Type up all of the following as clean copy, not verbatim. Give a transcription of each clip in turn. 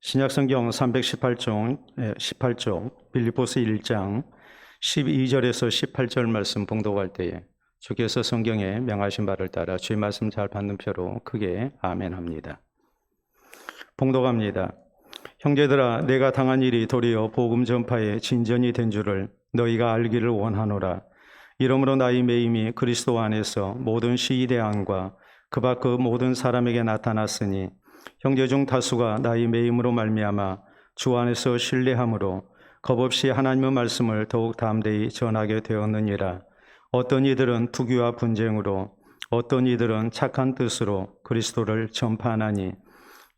신약성경 318쪽, 18쪽, 빌립보서 1장 12절에서 18절 말씀 봉독할 때에 주께서 성경에 명하신 바를 따라 주의 말씀 잘 받는 표로 크게 아멘합니다. 봉독합니다. 형제들아, 내가 당한 일이 도리어 복음 전파의 진전이 된 줄을 너희가 알기를 원하노라. 이러므로 나의 매임이 그리스도 안에서 모든 시대안과 그 밖 그 모든 사람에게 나타났으니 형제 중 다수가 나의 매임으로 말미암아 주 안에서 신뢰함으로 겁없이 하나님의 말씀을 더욱 담대히 전하게 되었느니라. 어떤 이들은 투기와 분쟁으로, 어떤 이들은 착한 뜻으로 그리스도를 전파하나니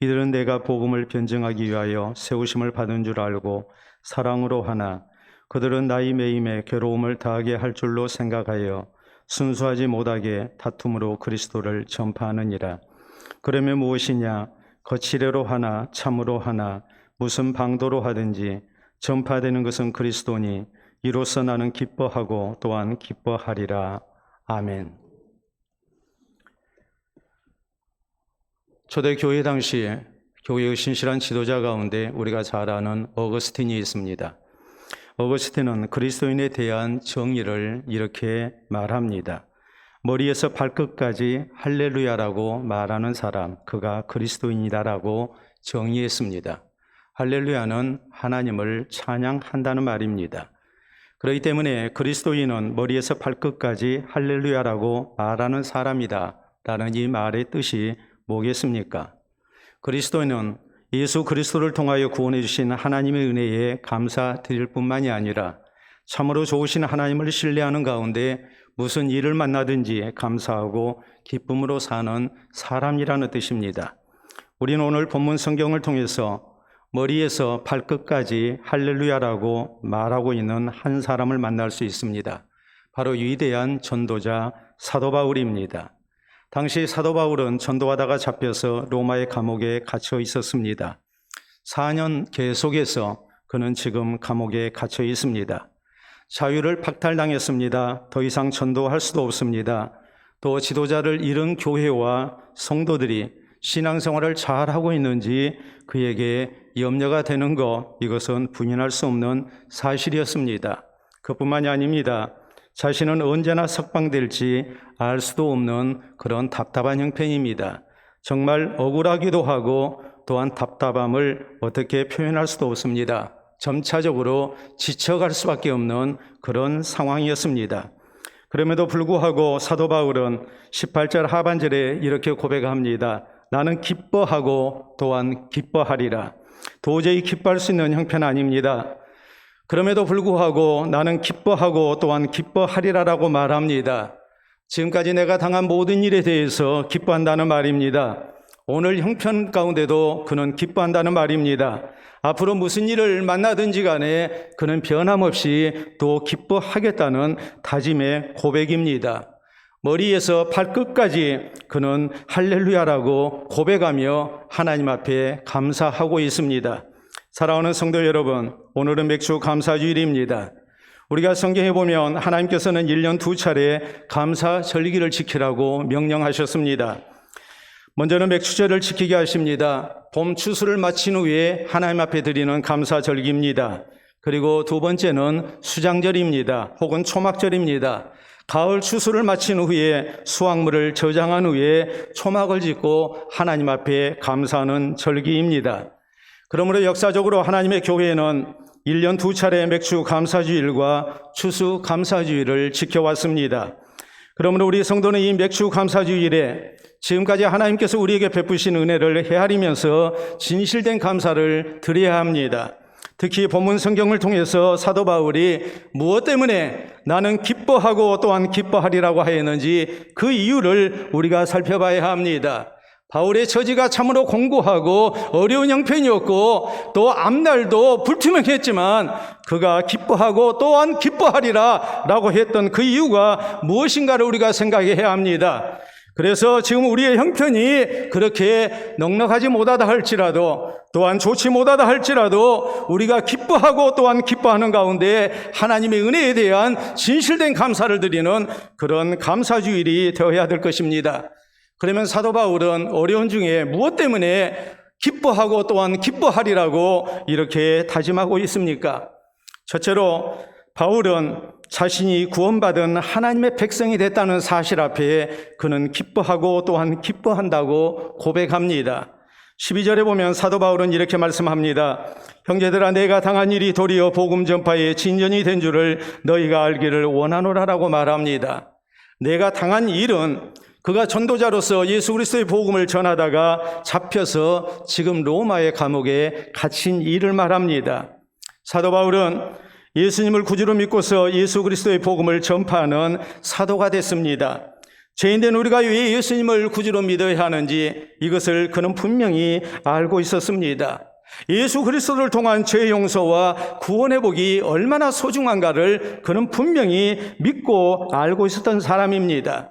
이들은 내가 복음을 변증하기 위하여 세우심을 받은 줄 알고 사랑으로 하나 그들은 나의 매임에 괴로움을 더하게 할 줄로 생각하여 순수하지 못하게 다툼으로 그리스도를 전파하느니라. 그러면 무엇이냐? 거칠애로 하나 참으로 하나 무슨 방도로 하든지 전파되는 것은 그리스도니 이로써 나는 기뻐하고 또한 기뻐하리라. 아멘. 초대교회 당시에 교회의 신실한 지도자 가운데 우리가 잘 아는 어거스틴이 있습니다. 어거스틴은 그리스도인에 대한 정의를 이렇게 말합니다. 머리에서 발끝까지 할렐루야라고 말하는 사람, 그가 그리스도인이다라고 정의했습니다. 할렐루야는 하나님을 찬양한다는 말입니다. 그렇기 때문에 그리스도인은 머리에서 발끝까지 할렐루야라고 말하는 사람이다 라는 이 말의 뜻이 뭐겠습니까? 그리스도인은 예수 그리스도를 통하여 구원해 주신 하나님의 은혜에 감사드릴 뿐만이 아니라 참으로 좋으신 하나님을 신뢰하는 가운데 무슨 일을 만나든지 감사하고 기쁨으로 사는 사람이라는 뜻입니다. 우리는 오늘 본문 성경을 통해서 머리에서 발끝까지 할렐루야라고 말하고 있는 한 사람을 만날 수 있습니다. 바로 위대한 전도자 사도 바울입니다. 당시 사도 바울은 전도하다가 잡혀서 로마의 감옥에 갇혀 있었습니다. 4년 계속해서 그는 지금 감옥에 갇혀 있습니다. 자유를 박탈당했습니다. 더 이상 전도할 수도 없습니다. 또 지도자를 잃은 교회와 성도들이 신앙생활을 잘하고 있는지 그에게 염려가 되는 것, 이것은 부인할 수 없는 사실이었습니다. 그뿐만이 아닙니다. 자신은 언제나 석방될지 알 수도 없는 그런 답답한 형편입니다. 정말 억울하기도 하고 또한 답답함을 어떻게 표현할 수도 없습니다. 점차적으로 지쳐갈 수밖에 없는 그런 상황이었습니다. 그럼에도 불구하고 사도 바울은 18절 하반절에 이렇게 고백합니다. 나는 기뻐하고 또한 기뻐하리라. 도저히 기뻐할 수 있는 형편 아닙니다. 그럼에도 불구하고 나는 기뻐하고 또한 기뻐하리라라고 말합니다. 지금까지 내가 당한 모든 일에 대해서 기뻐한다는 말입니다. 오늘 형편 가운데도 그는 기뻐한다는 말입니다. 앞으로 무슨 일을 만나든지 간에 그는 변함없이 또 기뻐하겠다는 다짐의 고백입니다. 머리에서 발끝까지 그는 할렐루야라고 고백하며 하나님 앞에 감사하고 있습니다. 사랑하는 성도 여러분, 오늘은 맥주 감사주일입니다. 우리가 성경에 보면 하나님께서는 1년 2차례 감사 절기를 지키라고 명령하셨습니다. 먼저는 맥추절을 지키게 하십니다. 봄 추수를 마친 후에 하나님 앞에 드리는 감사 절기입니다. 그리고 두 번째는 수장절입니다. 혹은 초막절입니다. 가을 추수를 마친 후에 수확물을 저장한 후에 초막을 짓고 하나님 앞에 감사하는 절기입니다. 그러므로 역사적으로 하나님의 교회는 1년 2차례 맥주 감사주일과 추수 감사주일을 지켜왔습니다. 그러므로 우리 성도는 이 맥주 감사주일에 지금까지 하나님께서 우리에게 베푸신 은혜를 헤아리면서 진실된 감사를 드려야 합니다. 특히 본문 성경을 통해서 사도 바울이 무엇 때문에 나는 기뻐하고 또한 기뻐하리라고 하였는지 그 이유를 우리가 살펴봐야 합니다. 바울의 처지가 참으로 공고하고 어려운 형편이었고 또 앞날도 불투명했지만 그가 기뻐하고 또한 기뻐하리라 라고 했던 그 이유가 무엇인가를 우리가 생각해야 합니다. 그래서 지금 우리의 형편이 그렇게 넉넉하지 못하다 할지라도 또한 좋지 못하다 할지라도 우리가 기뻐하고 또한 기뻐하는 가운데 하나님의 은혜에 대한 진실된 감사를 드리는 그런 감사주일이 되어야 될 것입니다. 그러면 사도 바울은 어려운 중에 무엇 때문에 기뻐하고 또한 기뻐하리라고 이렇게 다짐하고 있습니까? 첫째로 바울은 자신이 구원받은 하나님의 백성이 됐다는 사실 앞에 그는 기뻐하고 또한 기뻐한다고 고백합니다. 12절에 보면 사도 바울은 이렇게 말씀합니다. 형제들아, 내가 당한 일이 도리어 복음 전파의 진전이 된 줄을 너희가 알기를 원하노라라고 말합니다. 내가 당한 일은 그가 전도자로서 예수 그리스도의 복음을 전하다가 잡혀서 지금 로마의 감옥에 갇힌 일을 말합니다. 사도 바울은 예수님을 구주로 믿고서 예수 그리스도의 복음을 전파하는 사도가 됐습니다. 죄인된 우리가 왜 예수님을 구주로 믿어야 하는지 이것을 그는 분명히 알고 있었습니다. 예수 그리스도를 통한 죄 용서와 구원의 복이 얼마나 소중한가를 그는 분명히 믿고 알고 있었던 사람입니다.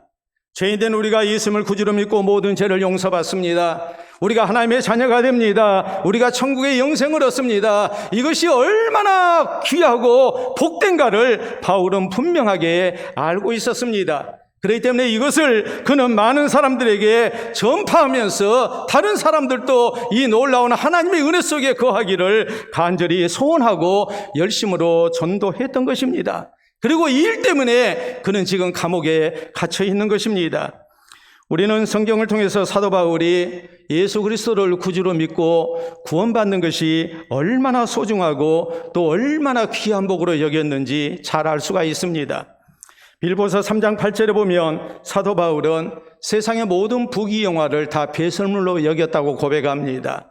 죄인된 우리가 예수님을 구주로 믿고 모든 죄를 용서받습니다. 우리가 하나님의 자녀가 됩니다. 우리가 천국의 영생을 얻습니다. 이것이 얼마나 귀하고 복된가를 바울은 분명하게 알고 있었습니다. 그렇기 때문에 이것을 그는 많은 사람들에게 전파하면서 다른 사람들도 이 놀라운 하나님의 은혜 속에 거하기를 간절히 소원하고 열심으로 전도했던 것입니다. 그리고 이 일 때문에 그는 지금 감옥에 갇혀 있는 것입니다. 우리는 성경을 통해서 사도 바울이 예수 그리스도를 구주로 믿고 구원받는 것이 얼마나 소중하고 또 얼마나 귀한 복으로 여겼는지 잘 알 수가 있습니다. 빌보서 3장 8절에 보면 사도 바울은 세상의 모든 부귀영화를 다 배설물로 여겼다고 고백합니다.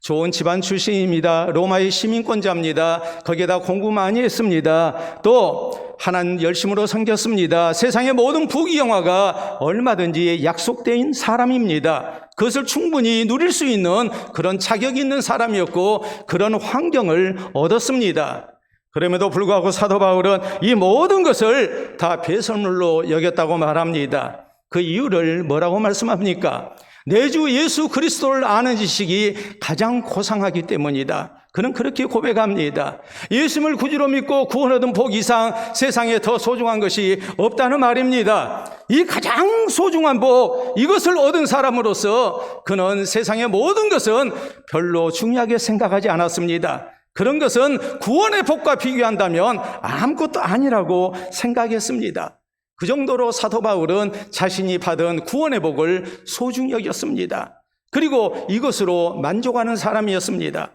좋은 집안 출신입니다. 로마의 시민권자입니다. 거기에다 공부 많이 했습니다. 또 하나님 열심으로 섬겼습니다. 세상의 모든 부귀영화가 얼마든지 약속된 사람입니다. 그것을 충분히 누릴 수 있는 그런 자격이 있는 사람이었고 그런 환경을 얻었습니다. 그럼에도 불구하고 사도 바울은 이 모든 것을 다 배설물로 여겼다고 말합니다. 그 이유를 뭐라고 말씀합니까? 내 주 예수 그리스도를 아는 지식이 가장 고상하기 때문이다. 그는 그렇게 고백합니다. 예수님을 구주로 믿고 구원 얻은 복 이상 세상에 더 소중한 것이 없다는 말입니다. 이 가장 소중한 복, 이것을 얻은 사람으로서 그는 세상의 모든 것은 별로 중요하게 생각하지 않았습니다. 그런 것은 구원의 복과 비교한다면 아무것도 아니라고 생각했습니다. 그 정도로 사도 바울은 자신이 받은 구원의 복을 소중히 여겼습니다. 그리고 이것으로 만족하는 사람이었습니다.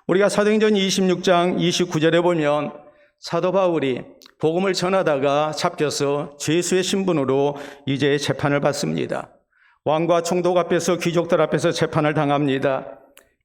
우리가 사도행전 26장 29절에 보면 사도 바울이 복음을 전하다가 잡혀서 죄수의 신분으로 이제 재판을 받습니다. 왕과 총독 앞에서 귀족들 앞에서 재판을 당합니다.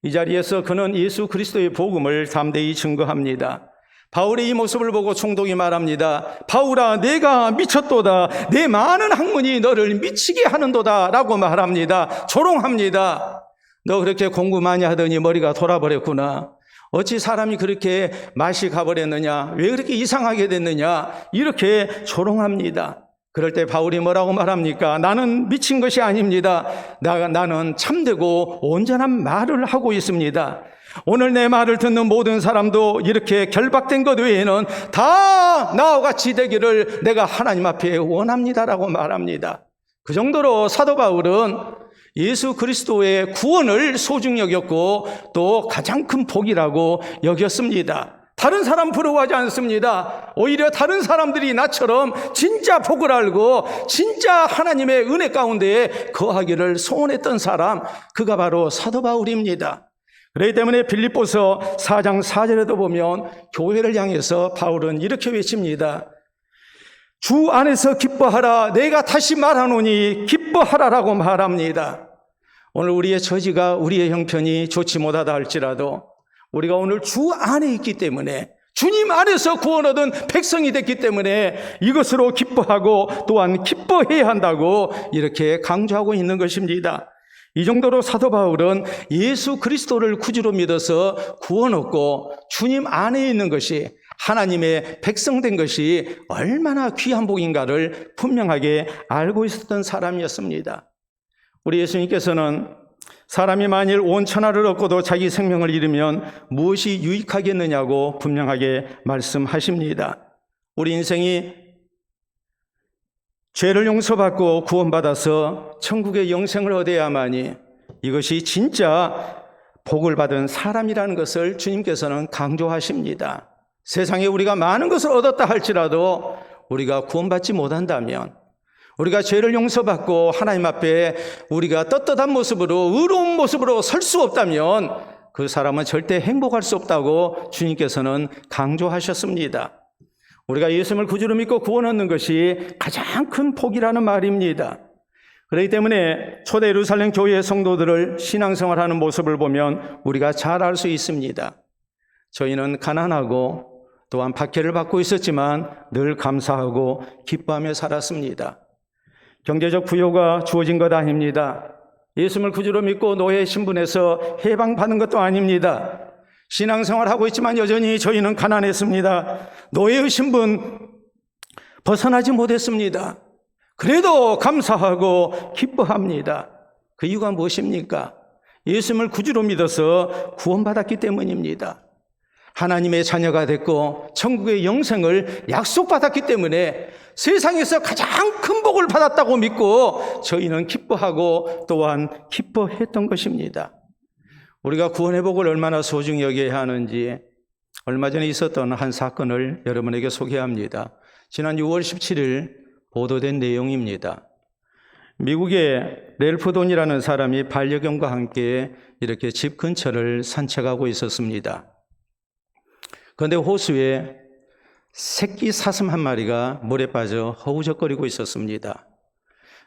이 자리에서 그는 예수 그리스도의 복음을 담대히 증거합니다. 바울의 이 모습을 보고 총독이 말합니다. 바울아, 내가 미쳤도다. 내 많은 학문이 너를 미치게 하는도다 라고 말합니다. 조롱합니다. 너 그렇게 공부 많이 하더니 머리가 돌아버렸구나. 어찌 사람이 그렇게 맛이 가버렸느냐, 왜 그렇게 이상하게 됐느냐, 이렇게 조롱합니다. 그럴 때 바울이 뭐라고 말합니까? 나는 미친 것이 아닙니다. 나는 참되고 온전한 말을 하고 있습니다. 오늘 내 말을 듣는 모든 사람도 이렇게 결박된 것 외에는 다 나와 같이 되기를 내가 하나님 앞에 원합니다라고 말합니다. 그 정도로 사도 바울은 예수 그리스도의 구원을 소중히 여겼고 또 가장 큰 복이라고 여겼습니다. 다른 사람 부러워하지 않습니다. 오히려 다른 사람들이 나처럼 진짜 복을 알고 진짜 하나님의 은혜 가운데 거하기를 소원했던 사람, 그가 바로 사도 바울입니다. 그렇기 때문에 빌립보서 4장 4절에도 보면 교회를 향해서 바울은 이렇게 외칩니다. 주 안에서 기뻐하라. 내가 다시 말하노니 기뻐하라라고 말합니다. 오늘 우리의 처지가, 우리의 형편이 좋지 못하다 할지라도 우리가 오늘 주 안에 있기 때문에, 주님 안에서 구원 얻은 백성이 됐기 때문에 이것으로 기뻐하고 또한 기뻐해야 한다고 이렇게 강조하고 있는 것입니다. 이 정도로 사도 바울은 예수 그리스도를 구주로 믿어서 구원 얻고 주님 안에 있는 것이, 하나님의 백성된 것이 얼마나 귀한 복인가를 분명하게 알고 있었던 사람이었습니다. 우리 예수님께서는 사람이 만일 온 천하를 얻고도 자기 생명을 잃으면 무엇이 유익하겠느냐고 분명하게 말씀하십니다. 우리 인생이 죄를 용서받고 구원받아서 천국의 영생을 얻어야만이 이것이 진짜 복을 받은 사람이라는 것을 주님께서는 강조하십니다. 세상에 우리가 많은 것을 얻었다 할지라도 우리가 구원받지 못한다면, 우리가 죄를 용서받고 하나님 앞에 우리가 떳떳한 모습으로, 의로운 모습으로 설 수 없다면 그 사람은 절대 행복할 수 없다고 주님께서는 강조하셨습니다. 우리가 예수님을 구주로 믿고 구원 얻는 것이 가장 큰 복이라는 말입니다. 그렇기 때문에 초대 예루살렘 교회의 성도들을 신앙생활하는 모습을 보면 우리가 잘 알 수 있습니다. 저희는 가난하고 또한 박해를 받고 있었지만 늘 감사하고 기뻐하며 살았습니다. 경제적 부여가 주어진 것 아닙니다. 예수님을 구주로 믿고 노예 신분에서 해방받은 것도 아닙니다. 신앙생활하고 있지만 여전히 저희는 가난했습니다. 노예의 신분 벗어나지 못했습니다. 그래도 감사하고 기뻐합니다. 그 이유가 무엇입니까? 예수님을 구주로 믿어서 구원받았기 때문입니다. 하나님의 자녀가 됐고 천국의 영생을 약속받았기 때문에 세상에서 가장 큰 복을 받았다고 믿고 저희는 기뻐하고 또한 기뻐했던 것입니다. 우리가 구원의 복을 얼마나 소중히 여겨야 하는지 얼마 전에 있었던 한 사건을 여러분에게 소개합니다. 지난 6월 17일 보도된 내용입니다. 미국의 랠프 돈이라는 사람이 반려견과 함께 이렇게 집 근처를 산책하고 있었습니다. 그런데 호수에 새끼 사슴 한 마리가 물에 빠져 허우적거리고 있었습니다.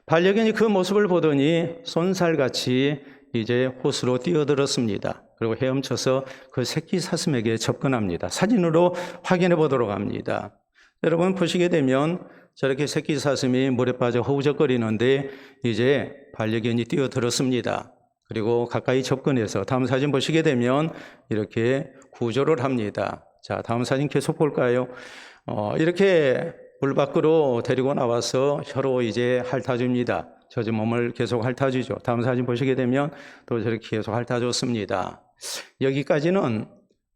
반려견이 그 모습을 보더니 쏜살같이 이제 호수로 뛰어들었습니다. 그리고 헤엄쳐서 그 새끼 사슴에게 접근합니다. 사진으로 확인해 보도록 합니다. 여러분 보시게 되면 저렇게 새끼 사슴이 물에 빠져 허우적거리는데 이제 반려견이 뛰어들었습니다. 그리고 가까이 접근해서 다음 사진 보시게 되면 이렇게 구조를 합니다. 자, 다음 사진 계속 볼까요? 이렇게 물 밖으로 데리고 나와서 혀로 이제 핥아줍니다. 젖은 몸을 계속 핥아주죠. 다음 사진 보시게 되면 또 저렇게 계속 핥아줬습니다. 여기까지는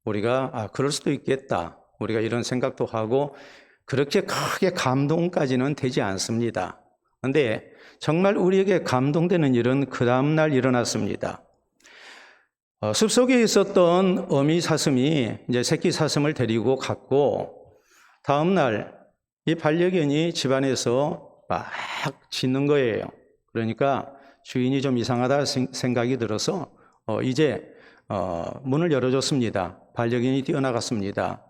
우리가 그럴 수도 있겠다. 우리가 이런 생각도 하고 그렇게 크게 감동까지는 되지 않습니다. 그런데 정말 우리에게 감동되는 일은 그 다음날 일어났습니다. 숲속에 있었던 어미 사슴이 이제 새끼 사슴을 데리고 갔고 다음날 이 반려견이 집안에서 막 짖는 거예요. 그러니까 주인이 좀 이상하다 생각이 들어서 이제 문을 열어줬습니다. 반려견이 뛰어나갔습니다.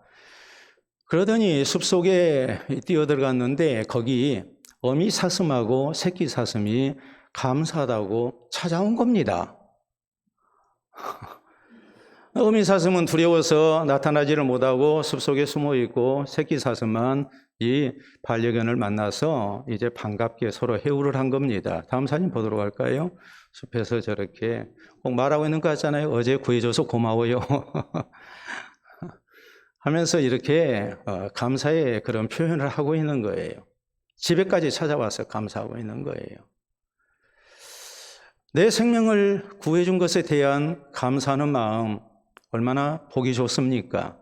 그러더니 숲속에 뛰어들어갔는데 거기 어미 사슴하고 새끼 사슴이 감사하다고 찾아온 겁니다. 어미 사슴은 두려워서 나타나지를 못하고 숲속에 숨어 있고 새끼 사슴은 이 반려견을 만나서 이제 반갑게 서로 해우를 한 겁니다. 다음 사진 보도록 할까요? 숲에서 저렇게 꼭 말하고 있는 거 같잖아요. 어제 구해줘서 고마워요. 하면서 이렇게 감사의 그런 표현을 하고 있는 거예요. 집에까지 찾아와서 감사하고 있는 거예요. 내 생명을 구해준 것에 대한 감사하는 마음 얼마나 보기 좋습니까?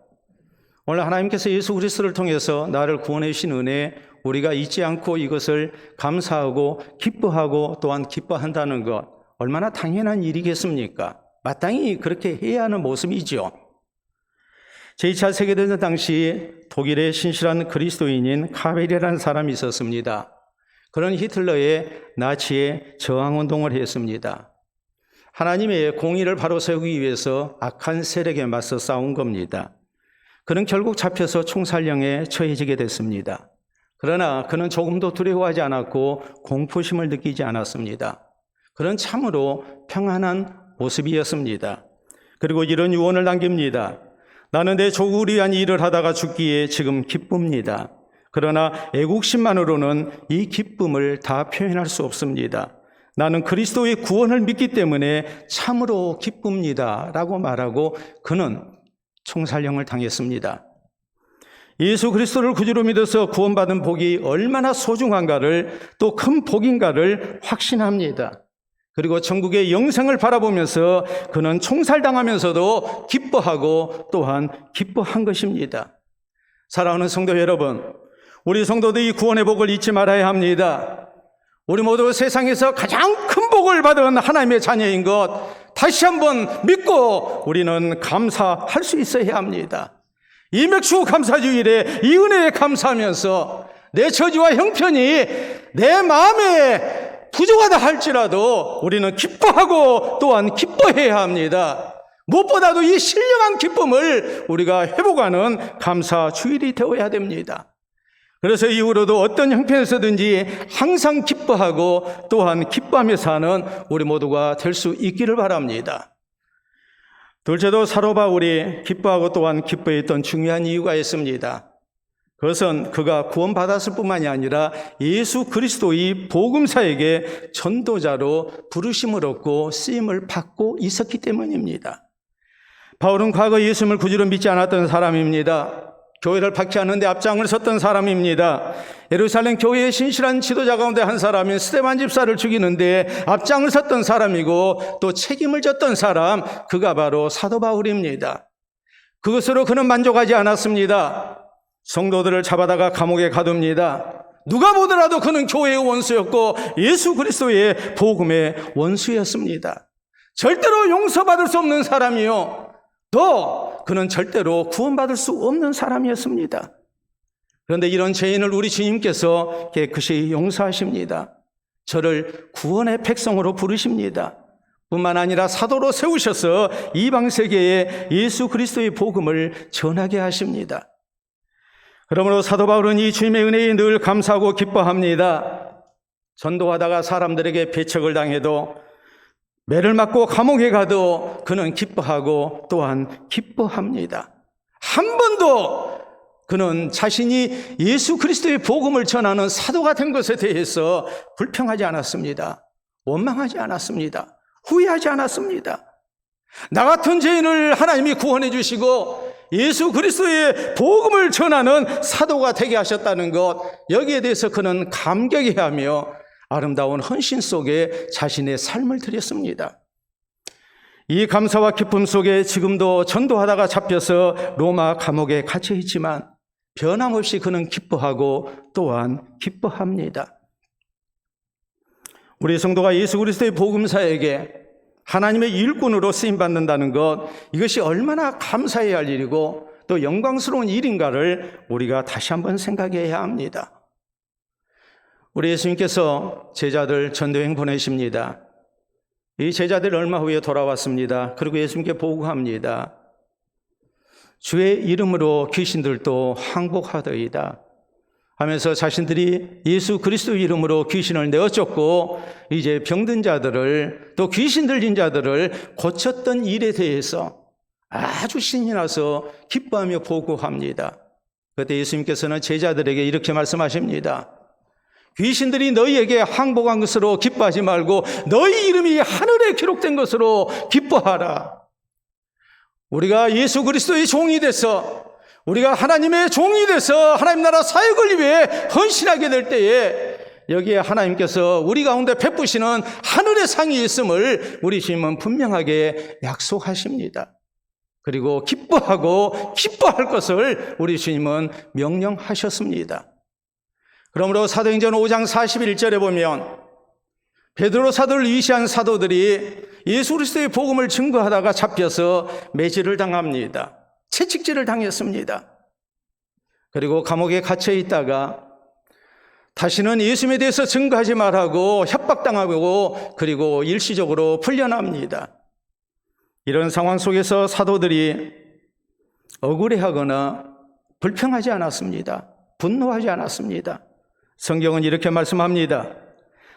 오늘 하나님께서 예수 그리스도를 통해서 나를 구원해 주신 은혜 우리가 잊지 않고 이것을 감사하고 기뻐하고 또한 기뻐한다는 것 얼마나 당연한 일이겠습니까? 마땅히 그렇게 해야 하는 모습이죠. 제2차 세계대전 당시 독일의 신실한 그리스도인인 카벨이라는 사람이 있었습니다. 그런 히틀러의 나치에 저항운동을 했습니다. 하나님의 공의를 바로 세우기 위해서 악한 세력에 맞서 싸운 겁니다. 그는 결국 잡혀서 총살령에 처해지게 됐습니다. 그러나 그는 조금도 두려워하지 않았고 공포심을 느끼지 않았습니다. 그는 참으로 평안한 모습이었습니다. 그리고 이런 유언을 남깁니다. 나는 내 조국을 위한 일을 하다가 죽기에 지금 기쁩니다. 그러나 애국심만으로는 이 기쁨을 다 표현할 수 없습니다. 나는 그리스도의 구원을 믿기 때문에 참으로 기쁩니다. 라고 말하고 그는 총살령을 당했습니다. 예수 그리스도를 구주로 믿어서 구원받은 복이 얼마나 소중한가를 또 큰 복인가를 확신합니다. 그리고 천국의 영생을 바라보면서 그는 총살당하면서도 기뻐하고 또한 기뻐한 것입니다. 사랑하는 성도 여러분, 우리 성도들이 구원의 복을 잊지 말아야 합니다. 우리 모두 세상에서 가장 큰 복을 받은 하나님의 자녀인 것 다시 한번 믿고 우리는 감사할 수 있어야 합니다. 이 맥주 감사주일에 이 은혜에 감사하면서 내 처지와 형편이 내 마음에 부족하다 할지라도 우리는 기뻐하고 또한 기뻐해야 합니다. 무엇보다도 이 신령한 기쁨을 우리가 회복하는 감사주일이 되어야 됩니다. 그래서 이후로도 어떤 형편에서든지 항상 기뻐하고 또한 기뻐하며 사는 우리 모두가 될 수 있기를 바랍니다. 둘째도 사도 바울이 기뻐하고 또한 기뻐했던 중요한 이유가 있습니다. 그것은 그가 구원받았을 뿐만이 아니라 예수 그리스도의 복음사에게 전도자로 부르심을 얻고 쓰임을 받고 있었기 때문입니다. 바울은 과거 예수님을 구주로 믿지 않았던 사람입니다. 교회를 박해하는 데 앞장을 섰던 사람입니다. 예루살렘 교회의 신실한 지도자 가운데 한 사람인 스데반 집사를 죽이는 데 앞장을 섰던 사람이고 또 책임을 졌던 사람, 그가 바로 사도 바울입니다. 그것으로 그는 만족하지 않았습니다. 성도들을 잡아다가 감옥에 가둡니다. 누가 보더라도 그는 교회의 원수였고 예수 그리스도의 복음의 원수였습니다. 절대로 용서받을 수 없는 사람이요, 또 그는 절대로 구원받을 수 없는 사람이었습니다. 그런데 이런 죄인을 우리 주님께서 깨끗이 용서하십니다. 저를 구원의 백성으로 부르십니다. 뿐만 아니라 사도로 세우셔서 이방 세계에 예수 그리스도의 복음을 전하게 하십니다. 그러므로 사도 바울은 이 주님의 은혜에 늘 감사하고 기뻐합니다. 전도하다가 사람들에게 배척을 당해도, 매를 맞고 감옥에 가도 그는 기뻐하고 또한 기뻐합니다. 한 번도 그는 자신이 예수 그리스도의 복음을 전하는 사도가 된 것에 대해서 불평하지 않았습니다. 원망하지 않았습니다. 후회하지 않았습니다. 나 같은 죄인을 하나님이 구원해 주시고 예수 그리스도의 복음을 전하는 사도가 되게 하셨다는 것, 여기에 대해서 그는 감격해하며 아름다운 헌신 속에 자신의 삶을 드렸습니다. 이 감사와 기쁨 속에 지금도 전도하다가 잡혀서 로마 감옥에 갇혀 있지만 변함없이 그는 기뻐하고 또한 기뻐합니다. 우리 성도가 예수 그리스도의 복음사에게 하나님의 일꾼으로 쓰임받는다는 것, 이것이 얼마나 감사해야 할 일이고 또 영광스러운 일인가를 우리가 다시 한번 생각해야 합니다. 우리 예수님께서 제자들 전도여행 보내십니다. 이 제자들 얼마 후에 돌아왔습니다. 그리고 예수님께 보고합니다. 주의 이름으로 귀신들도 항복하더이다 하면서 자신들이 예수 그리스도 이름으로 귀신을 내어쫓고 이제 병든 자들을, 또 귀신 들린 자들을 고쳤던 일에 대해서 아주 신이 나서 기뻐하며 보고합니다. 그때 예수님께서는 제자들에게 이렇게 말씀하십니다. 귀신들이 너희에게 항복한 것으로 기뻐하지 말고 너희 이름이 하늘에 기록된 것으로 기뻐하라. 우리가 예수 그리스도의 종이 돼서, 우리가 하나님의 종이 돼서 하나님 나라 사역을 위해 헌신하게 될 때에 여기에 하나님께서 우리 가운데 베푸시는 하늘의 상이 있음을 우리 주님은 분명하게 약속하십니다. 그리고 기뻐하고 기뻐할 것을 우리 주님은 명령하셨습니다. 그러므로 사도행전 5장 41절에 보면 베드로 사도를 위시한 사도들이 예수 그리스도의 복음을 증거하다가 잡혀서 매질을 당합니다. 채찍질을 당했습니다. 그리고 감옥에 갇혀 있다가 다시는 예수님에 대해서 증거하지 말라고 협박당하고 그리고 일시적으로 풀려납니다. 이런 상황 속에서 사도들이 억울해하거나 불평하지 않았습니다. 분노하지 않았습니다. 성경은 이렇게 말씀합니다.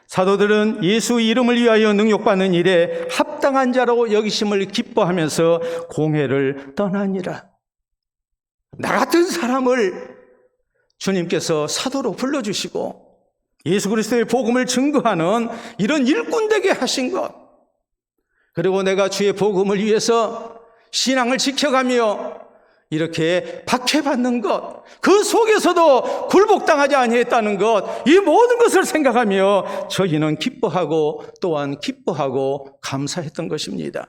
사도들은 예수 이름을 위하여 능욕받는 일에 합당한 자라고 여기심을 기뻐하면서 공회를 떠나니라. 나 같은 사람을 주님께서 사도로 불러주시고 예수 그리스도의 복음을 증거하는 이런 일꾼 되게 하신 것, 그리고 내가 주의 복음을 위해서 신앙을 지켜가며 이렇게 박해받는 것, 그 속에서도 굴복당하지 아니했다는 것, 이 모든 것을 생각하며 저희는 기뻐하고 또한 기뻐하고 감사했던 것입니다.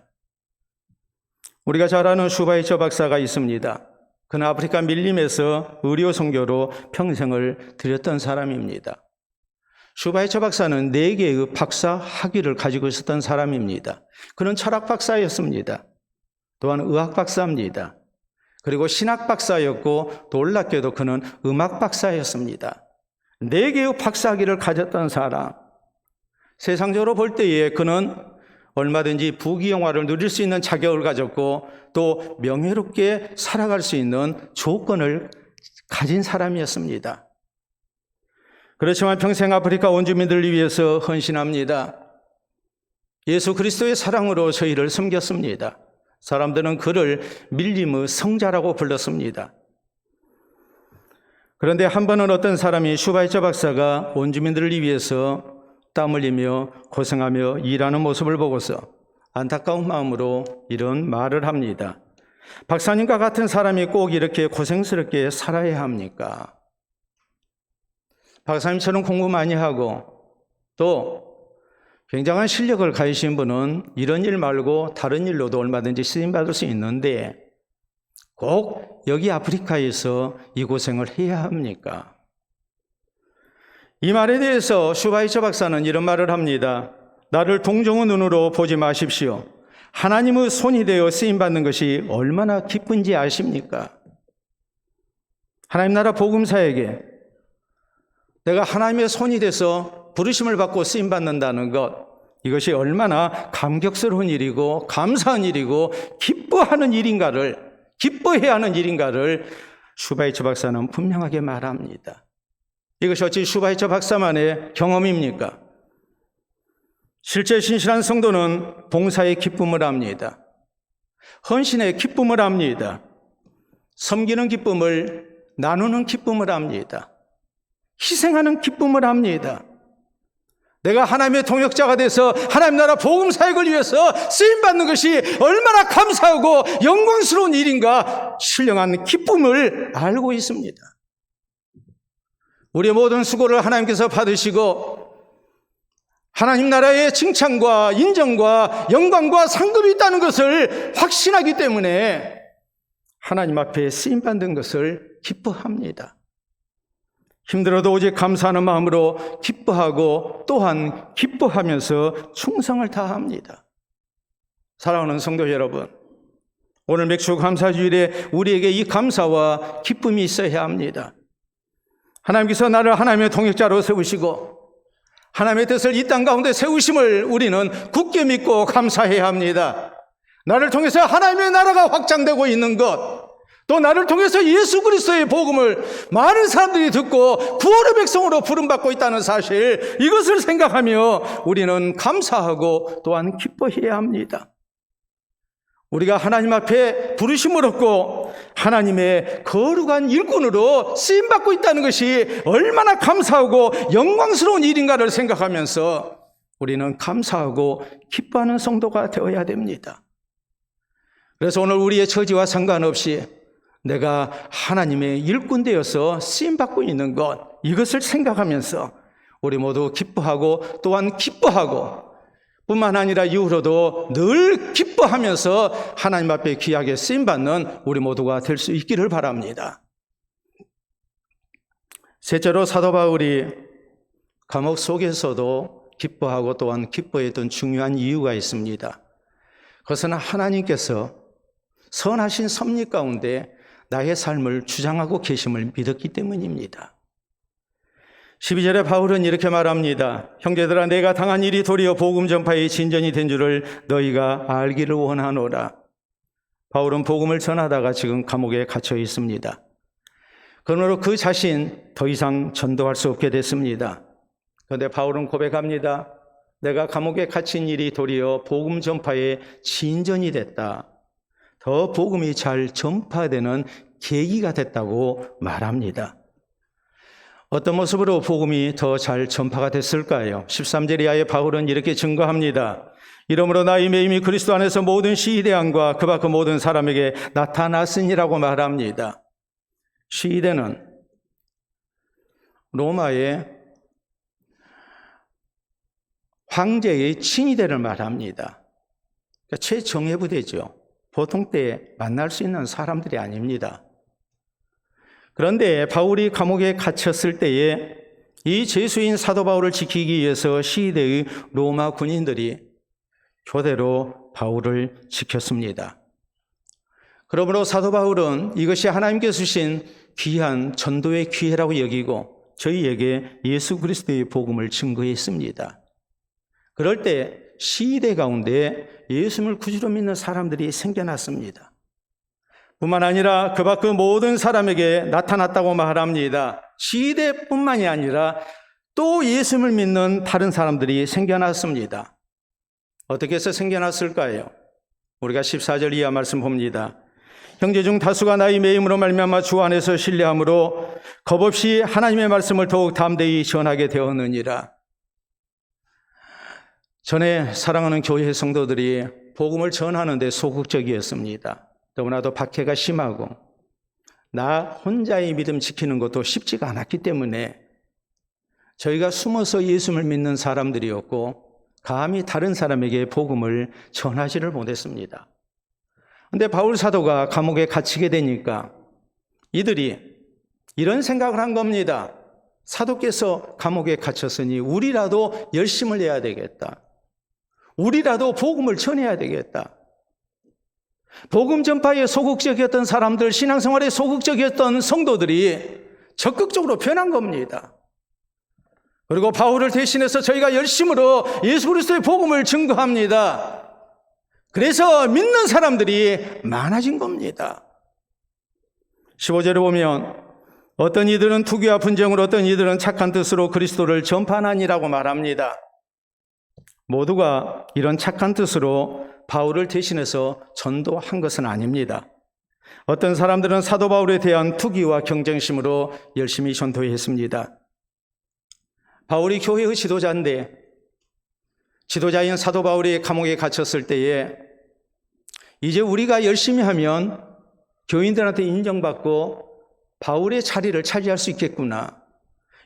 우리가 잘 아는 슈바이처 박사가 있습니다. 그는 아프리카 밀림에서 의료 선교로 평생을 들였던 사람입니다. 슈바이처 박사는 4개의 박사 학위를 가지고 있었던 사람입니다. 그는 철학 박사였습니다. 또한 의학 박사입니다. 그리고 신학 박사였고 놀랍게도 그는 음악 박사였습니다. 4개의 박사 학위를 가졌던 사람. 세상적으로 볼 때에 그는 얼마든지 부귀영화를 누릴 수 있는 자격을 가졌고 또 명예롭게 살아갈 수 있는 조건을 가진 사람이었습니다. 그렇지만 평생 아프리카 원주민들을 위해서 헌신합니다. 예수 그리스도의 사랑으로 저희를 섬겼습니다. 사람들은 그를 밀림의 성자라고 불렀습니다. 그런데 한 번은 어떤 사람이 슈바이처 박사가 원주민들을 위해서 땀 흘리며 고생하며 일하는 모습을 보고서 안타까운 마음으로 이런 말을 합니다. 박사님과 같은 사람이 꼭 이렇게 고생스럽게 살아야 합니까? 박사님처럼 공부 많이 하고 또 굉장한 실력을 가지신 분은 이런 일 말고 다른 일로도 얼마든지 쓰임받을 수 있는데 꼭 여기 아프리카에서 이 고생을 해야 합니까? 이 말에 대해서 슈바이처 박사는 이런 말을 합니다. 나를 동정의 눈으로 보지 마십시오. 하나님의 손이 되어 쓰임받는 것이 얼마나 기쁜지 아십니까? 하나님 나라 복음사에게 내가 하나님의 손이 돼서 부르심을 받고 쓰임받는다는 것, 이것이 얼마나 감격스러운 일이고 감사한 일이고 기뻐하는 일인가를, 기뻐해야 하는 일인가를 슈바이처 박사는 분명하게 말합니다. 이것이 어찌 슈바이처 박사만의 경험입니까? 실제 신실한 성도는 봉사의 기쁨을 합니다. 헌신의 기쁨을 합니다. 섬기는 기쁨을, 나누는 기쁨을 합니다. 희생하는 기쁨을 합니다. 내가 하나님의 동역자가 돼서 하나님 나라 복음 사역을 위해서 쓰임받는 것이 얼마나 감사하고 영광스러운 일인가 신령한 기쁨을 알고 있습니다. 우리의 모든 수고를 하나님께서 받으시고 하나님 나라의 칭찬과 인정과 영광과 상급이 있다는 것을 확신하기 때문에 하나님 앞에 쓰임받는 것을 기뻐합니다. 힘들어도 오직 감사하는 마음으로 기뻐하고 또한 기뻐하면서 충성을 다합니다. 사랑하는 성도 여러분, 오늘 맥주 감사주일에 우리에게 이 감사와 기쁨이 있어야 합니다. 하나님께서 나를 하나님의 동역자로 세우시고 하나님의 뜻을 이 땅 가운데 세우심을 우리는 굳게 믿고 감사해야 합니다. 나를 통해서 하나님의 나라가 확장되고 있는 것, 또 나를 통해서 예수 그리스도의 복음을 많은 사람들이 듣고 구원의 백성으로 부름받고 있다는 사실, 이것을 생각하며 우리는 감사하고 또한 기뻐해야 합니다. 우리가 하나님 앞에 부르심을 얻고 하나님의 거룩한 일꾼으로 쓰임받고 있다는 것이 얼마나 감사하고 영광스러운 일인가를 생각하면서 우리는 감사하고 기뻐하는 성도가 되어야 됩니다. 그래서 오늘 우리의 처지와 상관없이 내가 하나님의 일꾼 되어서 쓰임받고 있는 것, 이것을 생각하면서 우리 모두 기뻐하고 또한 기뻐하고 뿐만 아니라 이후로도 늘 기뻐하면서 하나님 앞에 귀하게 쓰임받는 우리 모두가 될 수 있기를 바랍니다. 셋째로 사도 바울이 감옥 속에서도 기뻐하고 또한 기뻐했던 중요한 이유가 있습니다. 그것은 하나님께서 선하신 섭리 가운데 나의 삶을 주장하고 계심을 믿었기 때문입니다. 12절에 바울은 이렇게 말합니다. 형제들아, 내가 당한 일이 도리어 복음 전파의 진전이 된 줄을 너희가 알기를 원하노라. 바울은 복음을 전하다가 지금 감옥에 갇혀 있습니다. 그러므로 그 자신 더 이상 전도할 수 없게 됐습니다. 그런데 바울은 고백합니다. 내가 감옥에 갇힌 일이 도리어 복음 전파의 진전이 됐다. 더 복음이 잘 전파되는 계기가 됐다고 말합니다. 어떤 모습으로 복음이 더 잘 전파가 됐을까요? 13절 이하에 바울은 이렇게 증거합니다. 이러므로 나의 매임이 그리스도 안에서 모든 시대왕과 그 밖의 모든 사람에게 나타났으니라고 말합니다. 시대는 로마의 황제의 친위대를 말합니다. 그러니까 최정예부대죠. 보통 때 만날 수 있는 사람들이 아닙니다. 그런데 바울이 감옥에 갇혔을 때에 이 죄수인 사도 바울을 지키기 위해서 시대의 로마 군인들이 교대로 바울을 지켰습니다. 그러므로 사도 바울은 이것이 하나님께서 주신 귀한 전도의 기회라고 여기고 저희에게 예수 그리스도의 복음을 증거했습니다. 그럴 때 시대 가운데 예수님을 구주로 믿는 사람들이 생겨났습니다. 뿐만 아니라 그 밖 모든 사람에게 나타났다고 말합니다. 시대뿐만이 아니라 또 예수님을 믿는 다른 사람들이 생겨났습니다. 어떻게 해서 생겨났을까요? 우리가 14절 이하 말씀 봅니다. 형제 중 다수가 나의 매임으로 말미암아 주 안에서 신뢰함으로 겁없이 하나님의 말씀을 더욱 담대히 전하게 되었느니라. 전에 사랑하는 교회 성도들이 복음을 전하는 데 소극적이었습니다. 너무나도 박해가 심하고 나 혼자의 믿음 지키는 것도 쉽지가 않았기 때문에 저희가 숨어서 예수를 믿는 사람들이었고 감히 다른 사람에게 복음을 전하지를 못했습니다. 그런데 바울 사도가 감옥에 갇히게 되니까 이들이 이런 생각을 한 겁니다. 사도께서 감옥에 갇혔으니 우리라도 열심을 내야 되겠다. 우리라도 복음을 전해야 되겠다. 복음 전파에 소극적이었던 사람들, 신앙생활에 소극적이었던 성도들이 적극적으로 변한 겁니다. 그리고 바울을 대신해서 저희가 열심으로 예수 그리스도의 복음을 증거합니다. 그래서 믿는 사람들이 많아진 겁니다. 15절에 보면 어떤 이들은 투기와 분쟁으로 어떤 이들은 착한 뜻으로 그리스도를 전파하니라고 말합니다. 모두가 이런 착한 뜻으로 바울을 대신해서 전도한 것은 아닙니다. 어떤 사람들은 사도 바울에 대한 투기와 경쟁심으로 열심히 전도했습니다. 바울이 교회의 지도자인데 지도자인 사도 바울이 감옥에 갇혔을 때에 이제 우리가 열심히 하면 교인들한테 인정받고 바울의 자리를 차지할 수 있겠구나.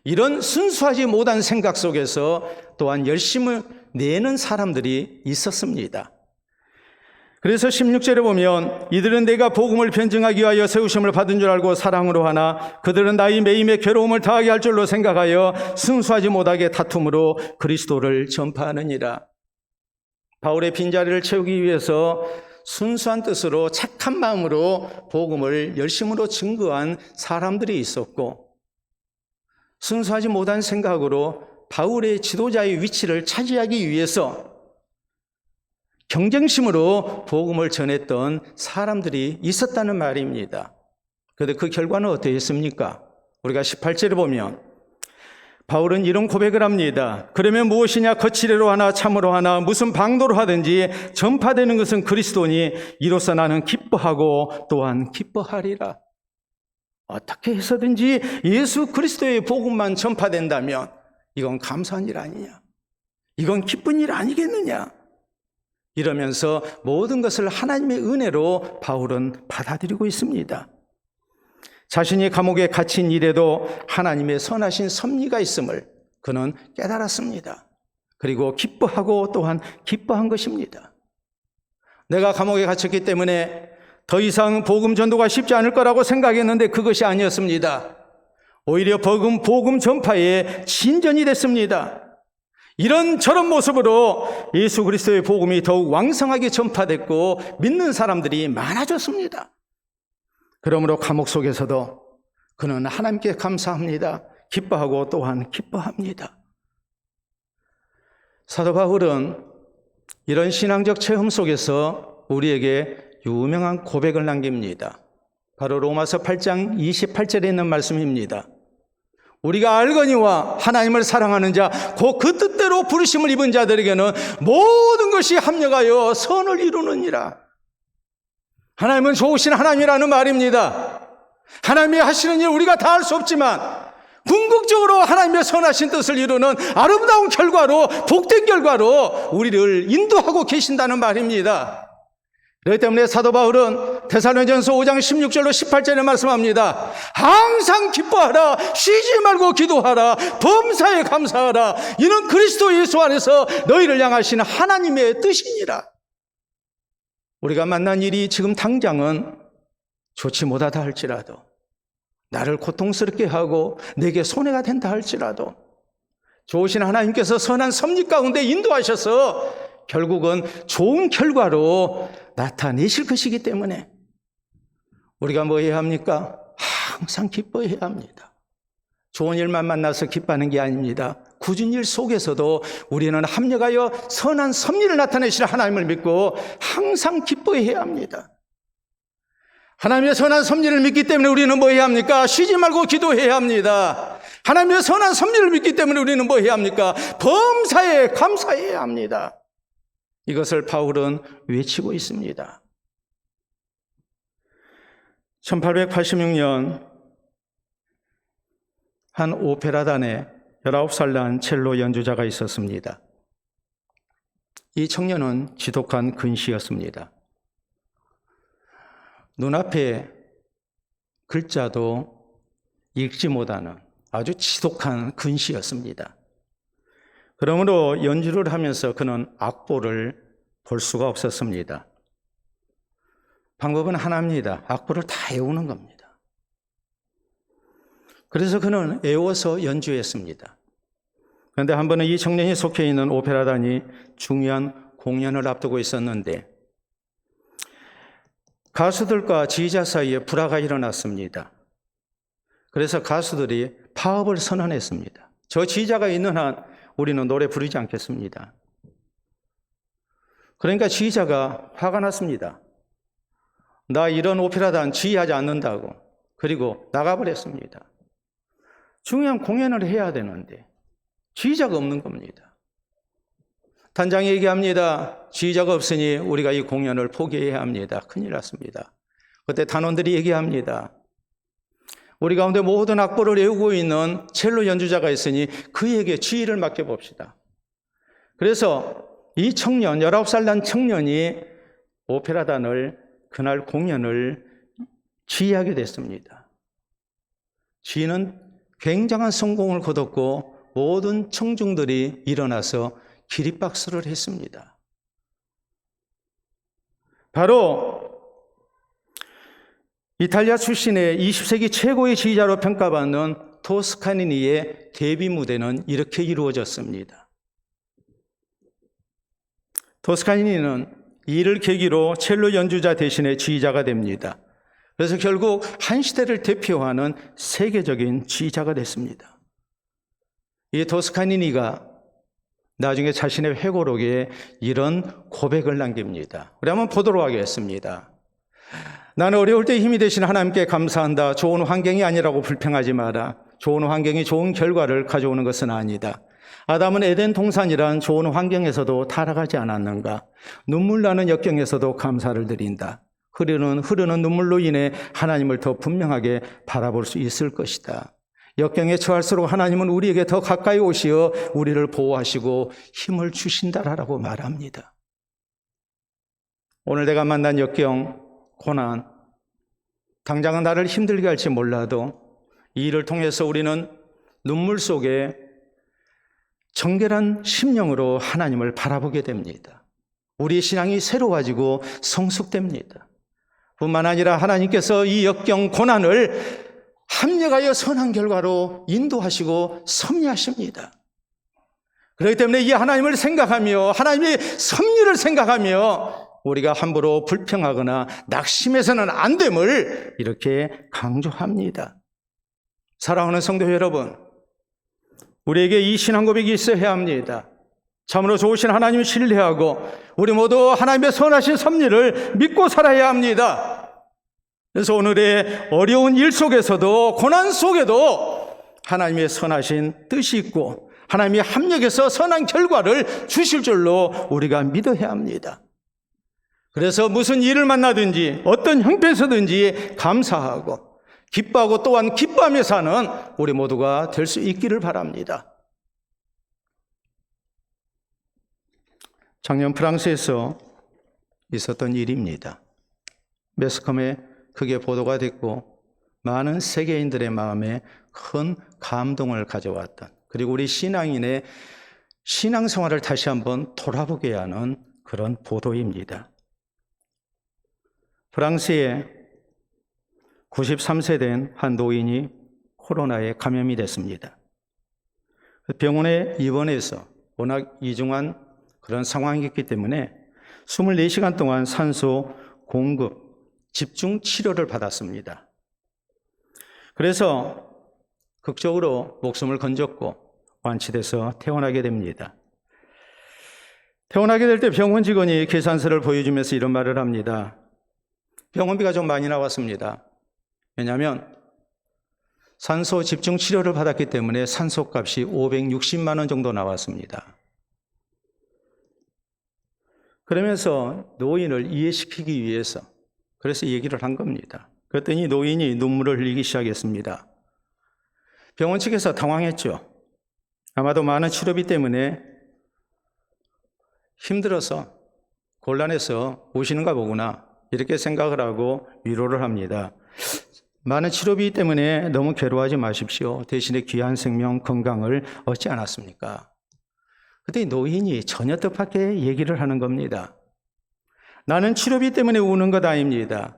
이런 순수하지 못한 생각 속에서 또한 열심을 내는 사람들이 있었습니다. 그래서 16절에 보면 이들은 내가 복음을 변증하기 위하여 세우심을 받은 줄 알고 사랑으로 하나 그들은 나의 매임에 괴로움을 더하게 할 줄로 생각하여 순수하지 못하게 다툼으로 그리스도를 전파하느니라. 바울의 빈자리를 채우기 위해서 순수한 뜻으로 착한 마음으로 복음을 열심으로 증거한 사람들이 있었고 순수하지 못한 생각으로 바울의 지도자의 위치를 차지하기 위해서 경쟁심으로 복음을 전했던 사람들이 있었다는 말입니다. 그런데 그 결과는 어떠했습니까? 우리가 18절에 보면 바울은 이런 고백을 합니다. 그러면 무엇이냐? 거칠애로 하나 참으로 하나 무슨 방도로 하든지 전파되는 것은 그리스도니 이로써 나는 기뻐하고 또한 기뻐하리라. 어떻게 해서든지 예수 그리스도의 복음만 전파된다면 이건 감사한 일 아니냐? 이건 기쁜 일 아니겠느냐? 이러면서 모든 것을 하나님의 은혜로 바울은 받아들이고 있습니다. 자신이 감옥에 갇힌 일에도 하나님의 선하신 섭리가 있음을 그는 깨달았습니다. 그리고 기뻐하고 또한 기뻐한 것입니다. 내가 감옥에 갇혔기 때문에 더 이상 복음 전도가 쉽지 않을 거라고 생각했는데 그것이 아니었습니다. 오히려 복음 전파에 진전이 됐습니다. 이런 저런 모습으로 예수 그리스도의 복음이 더욱 왕성하게 전파됐고 믿는 사람들이 많아졌습니다. 그러므로 감옥 속에서도 그는 하나님께 감사합니다. 기뻐하고 또한 기뻐합니다. 사도 바울은 이런 신앙적 체험 속에서 우리에게 유명한 고백을 남깁니다. 바로 로마서 8장 28절에 있는 말씀입니다. 우리가 알거니와 하나님을 사랑하는 자, 그 뜻대로 부르심을 입은 자들에게는 모든 것이 합력하여 선을 이루느니라. 하나님은 좋으신 하나님이라는 말입니다. 하나님이 하시는 일 우리가 다 할 수 없지만 궁극적으로 하나님의 선하신 뜻을 이루는 아름다운 결과로, 복된 결과로 우리를 인도하고 계신다는 말입니다. 그렇기 때문에 사도 바울은 데살로니가전서 5장 16절로 18절에 말씀합니다. 항상 기뻐하라, 쉬지 말고 기도하라, 범사에 감사하라. 이는 그리스도 예수 안에서 너희를 향하시는 하나님의 뜻이니라. 우리가 만난 일이 지금 당장은 좋지 못하다 할지라도, 나를 고통스럽게 하고 내게 손해가 된다 할지라도 좋으신 하나님께서 선한 섭리 가운데 인도하셔서 결국은 좋은 결과로 나타내실 것이기 때문에 우리가 뭐 해야 합니까? 항상 기뻐해야 합니다. 좋은 일만 만나서 기뻐하는 게 아닙니다. 굳은 일 속에서도 우리는 합력하여 선한 섭리를 나타내실 하나님을 믿고 항상 기뻐해야 합니다. 하나님의 선한 섭리를 믿기 때문에 우리는 뭐 해야 합니까? 쉬지 말고 기도해야 합니다. 하나님의 선한 섭리를 믿기 때문에 우리는 뭐 해야 합니까? 범사에 감사해야 합니다. 이것을 바울은 외치고 있습니다. 1886년 한 오페라단에 19살 난 첼로 연주자가 있었습니다. 이 청년은 지독한 근시였습니다. 눈앞에 글자도 읽지 못하는 아주 지독한 근시였습니다. 그러므로 연주를 하면서 그는 악보를 볼 수가 없었습니다. 방법은 하나입니다. 악보를 다 외우는 겁니다. 그래서 그는 외워서 연주했습니다. 그런데 한 번은 이 청년이 속해 있는 오페라단이 중요한 공연을 앞두고 있었는데 가수들과 지휘자 사이에 불화가 일어났습니다. 그래서 가수들이 파업을 선언했습니다. 저 지휘자가 있는 한 우리는 노래 부르지 않겠습니다. 그러니까 지휘자가 화가 났습니다. 나 이런 오페라단 지휘하지 않는다고. 그리고 나가버렸습니다. 중요한 공연을 해야 되는데 지휘자가 없는 겁니다. 단장이 얘기합니다. 지휘자가 없으니 우리가 이 공연을 포기해야 합니다. 큰일 났습니다. 그때 단원들이 얘기합니다. 우리 가운데 모든 악보를 외우고 있는 첼로 연주자가 있으니 그에게 지휘를 맡겨봅시다. 그래서 이 청년, 19살 난 청년이 오페라단을 그날 공연을 지휘하게 됐습니다. 지휘는 굉장한 성공을 거뒀고 모든 청중들이 일어나서 기립박수를 했습니다. 바로 이탈리아 출신의 20세기 최고의 지휘자로 평가받는 토스카니니의 데뷔 무대는 이렇게 이루어졌습니다. 토스카니니는 이를 계기로 첼로 연주자 대신에 지휘자가 됩니다. 그래서 결국 한 시대를 대표하는 세계적인 지휘자가 됐습니다. 이 토스카니니가 나중에 자신의 회고록에 이런 고백을 남깁니다. 우리 한번 보도록 하겠습니다. 나는 어려울 때 힘이 되신 하나님께 감사한다. 좋은 환경이 아니라고 불평하지 마라. 좋은 환경이 좋은 결과를 가져오는 것은 아니다. 아담은 에덴 동산이란 좋은 환경에서도 타락하지 않았는가? 눈물 나는 역경에서도 감사를 드린다. 흐르는 눈물로 인해 하나님을 더 분명하게 바라볼 수 있을 것이다. 역경에 처할수록 하나님은 우리에게 더 가까이 오시어 우리를 보호하시고 힘을 주신다라고 말합니다. 오늘 내가 만난 역경, 고난, 당장은 나를 힘들게 할지 몰라도 이 일을 통해서 우리는 눈물 속에 정결한 심령으로 하나님을 바라보게 됩니다. 우리의 신앙이 새로워지고 성숙됩니다. 뿐만 아니라 하나님께서 이 역경, 고난을 합력하여 선한 결과로 인도하시고 섭리하십니다. 그렇기 때문에 이 하나님을 생각하며 하나님의 섭리를 생각하며 우리가 함부로 불평하거나 낙심해서는 안 됨을 이렇게 강조합니다. 사랑하는 성도 여러분, 우리에게 이 신앙 고백이 있어야 합니다. 참으로 좋으신 하나님을 신뢰하고 우리 모두 하나님의 선하신 섭리를 믿고 살아야 합니다. 그래서 오늘의 어려운 일 속에서도 고난 속에도 하나님의 선하신 뜻이 있고 하나님이 합력해서 선한 결과를 주실 줄로 우리가 믿어야 합니다. 그래서 무슨 일을 만나든지 어떤 형편에서든지 감사하고 기뻐하고 또한 기뻐하며 사는 우리 모두가 될 수 있기를 바랍니다. 작년 프랑스에서 있었던 일입니다. 매스컴에 크게 보도가 됐고 많은 세계인들의 마음에 큰 감동을 가져왔던, 그리고 우리 신앙인의 신앙생활을 다시 한번 돌아보게 하는 그런 보도입니다. 프랑스에 93세 된 한 노인이 코로나에 감염이 됐습니다. 병원에 입원해서 워낙 이중한 그런 상황이었기 때문에 24시간 동안 산소 공급, 집중 치료를 받았습니다. 그래서 극적으로 목숨을 건졌고 완치돼서 퇴원하게 됩니다. 퇴원하게 될 때 병원 직원이 계산서를 보여주면서 이런 말을 합니다. 병원비가 좀 많이 나왔습니다. 왜냐하면 산소 집중 치료를 받았기 때문에 산소값이 560만 원 정도 나왔습니다. 그러면서 노인을 이해시키기 위해서 그래서 얘기를 한 겁니다. 그랬더니 노인이 눈물을 흘리기 시작했습니다. 병원 측에서 당황했죠. 아마도 많은 치료비 때문에 힘들어서 곤란해서 오시는가 보구나 이렇게 생각을 하고 위로를 합니다. 많은 치료비 때문에 너무 괴로워하지 마십시오. 대신에 귀한 생명, 건강을 얻지 않았습니까? 그때 노인이 전혀 뜻밖의 얘기를 하는 겁니다. 나는 치료비 때문에 우는 것 아닙니다.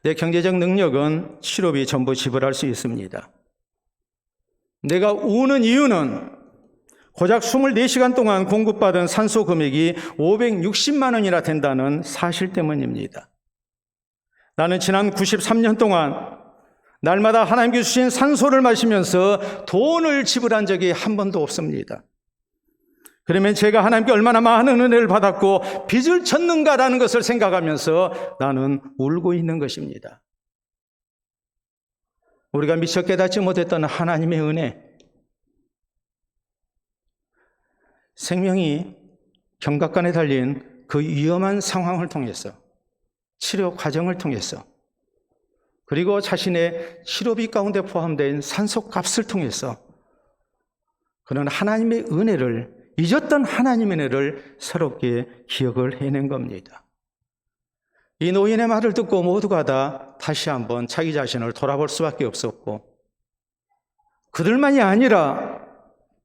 내 경제적 능력은 치료비 전부 지불할 수 있습니다. 내가 우는 이유는 고작 24시간 동안 공급받은 산소 금액이 560만 원이나 된다는 사실 때문입니다. 나는 지난 93년 동안 날마다 하나님께 주신 산소를 마시면서 돈을 지불한 적이 한 번도 없습니다. 그러면 제가 하나님께 얼마나 많은 은혜를 받았고 빚을 졌는가라는 것을 생각하면서 나는 울고 있는 것입니다. 우리가 미처 깨닫지 못했던 하나님의 은혜, 생명이 경각간에 달린 그 위험한 상황을 통해서 치료 과정을 통해서 그리고 자신의 치료비 가운데 포함된 산소값을 통해서 그런 하나님의 은혜를 잊었던 하나님의 은혜를 새롭게 기억을 해낸 겁니다. 이 노인의 말을 듣고 모두가 다 다시 한번 자기 자신을 돌아볼 수밖에 없었고 그들만이 아니라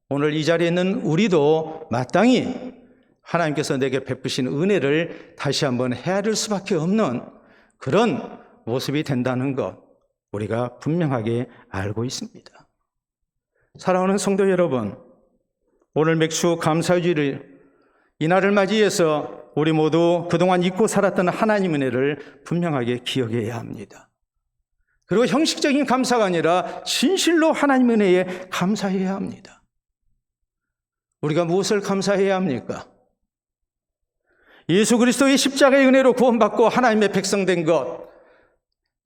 오늘 이 자리에 있는 우리도 마땅히 하나님께서 내게 베푸신 은혜를 다시 한번 헤아릴 수밖에 없는 그런 모습이 된다는 것 우리가 분명하게 알고 있습니다. 사랑하는 성도 여러분, 오늘 맥주 감사주일을 이날을 맞이해서 우리 모두 그동안 잊고 살았던 하나님 은혜를 분명하게 기억해야 합니다. 그리고 형식적인 감사가 아니라 진실로 하나님 은혜에 감사해야 합니다. 우리가 무엇을 감사해야 합니까? 예수 그리스도의 십자가의 은혜로 구원받고 하나님의 백성된 것,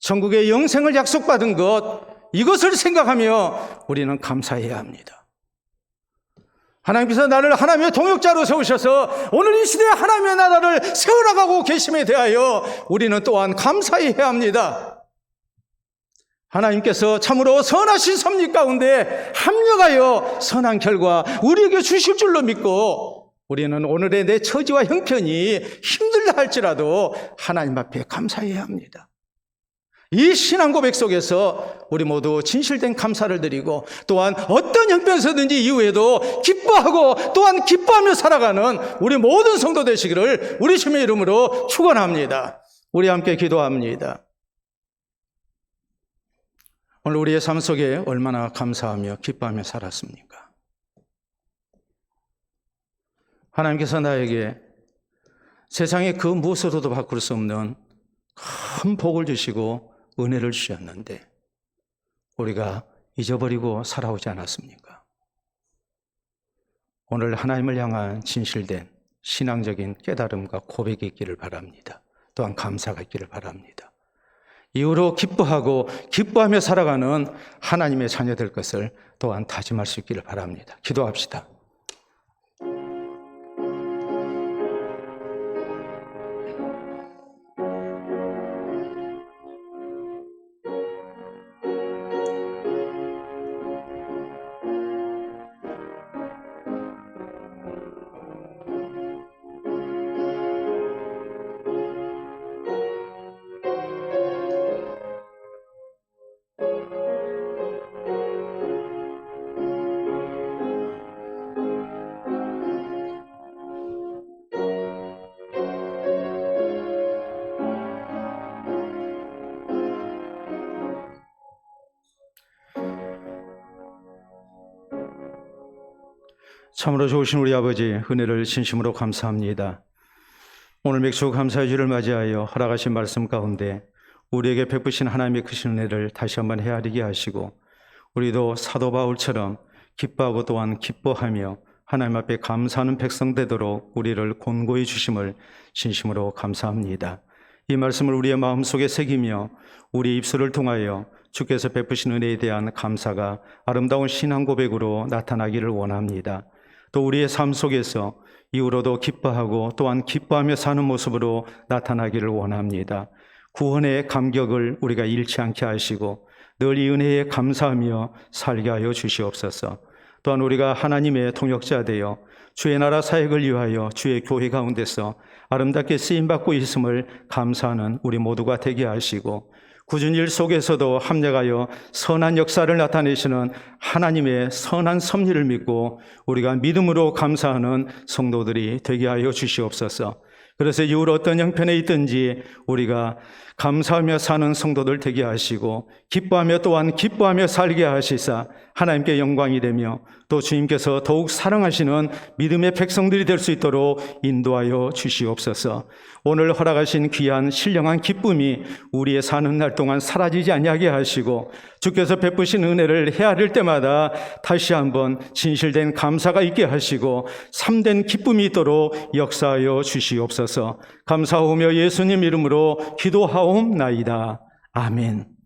천국의 영생을 약속받은 것, 이것을 생각하며 우리는 감사해야 합니다. 하나님께서 나를 하나님의 동역자로 세우셔서 오늘 이 시대에 하나님의 나라를 세워나가고 계심에 대하여 우리는 또한 감사해야 합니다. 하나님께서 참으로 선하신 섭리 가운데 합력하여 선한 결과 우리에게 주실 줄로 믿고 우리는 오늘의 내 처지와 형편이 힘들다 할지라도 하나님 앞에 감사해야 합니다. 이 신앙 고백 속에서 우리 모두 진실된 감사를 드리고 또한 어떤 형편에서든지 이후에도 기뻐하고 또한 기뻐하며 살아가는 우리 모든 성도 되시기를 우리 주님의 이름으로 축원합니다. 우리 함께 기도합니다. 오늘 우리의 삶 속에 얼마나 감사하며 기뻐하며 살았습니까? 하나님께서 나에게 세상의 그 무엇으로도 바꿀 수 없는 큰 복을 주시고 은혜를 주셨는데 우리가 잊어버리고 살아오지 않았습니까? 오늘 하나님을 향한 진실된 신앙적인 깨달음과 고백이 있기를 바랍니다. 또한 감사가 있기를 바랍니다. 이후로 기뻐하고 기뻐하며 살아가는 하나님의 자녀될 것을 또한 다짐할 수 있기를 바랍니다. 기도합시다. 참으로 좋으신 우리 아버지, 은혜를 진심으로 감사합니다. 오늘 맥주 감사의 주를 맞이하여 허락하신 말씀 가운데 우리에게 베푸신 하나님의 크신 은혜를 다시 한번 헤아리게 하시고, 우리도 사도 바울처럼 기뻐하고 또한 기뻐하며 하나님 앞에 감사하는 백성 되도록 우리를 권고해 주심을 진심으로 감사합니다. 이 말씀을 우리의 마음속에 새기며 우리 입술을 통하여 주께서 베푸신 은혜에 대한 감사가 아름다운 신앙 고백으로 나타나기를 원합니다. 또 우리의 삶 속에서 이후로도 기뻐하고 또한 기뻐하며 사는 모습으로 나타나기를 원합니다. 구원의 감격을 우리가 잃지 않게 하시고 늘 이 은혜에 감사하며 살게 하여 주시옵소서. 또한 우리가 하나님의 통역자 되어 주의 나라 사역을 위하여 주의 교회 가운데서 아름답게 쓰임받고 있음을 감사하는 우리 모두가 되게 하시고, 굳은 일 속에서도 합력하여 선한 역사를 나타내시는 하나님의 선한 섭리를 믿고 우리가 믿음으로 감사하는 성도들이 되게 하여 주시옵소서. 그래서 이후로 어떤 형편에 있든지 우리가 감사하며 사는 성도들 되게 하시고 기뻐하며 또한 기뻐하며 살게 하시사 하나님께 영광이 되며 또 주님께서 더욱 사랑하시는 믿음의 백성들이 될 수 있도록 인도하여 주시옵소서. 오늘 허락하신 귀한 신령한 기쁨이 우리의 사는 날 동안 사라지지 아니하게 하시고 주께서 베푸신 은혜를 헤아릴 때마다 다시 한번 진실된 감사가 있게 하시고 참된 기쁨이 있도록 역사하여 주시옵소서. 감사하며 예수님 이름으로 기도하옵나이다. 아멘.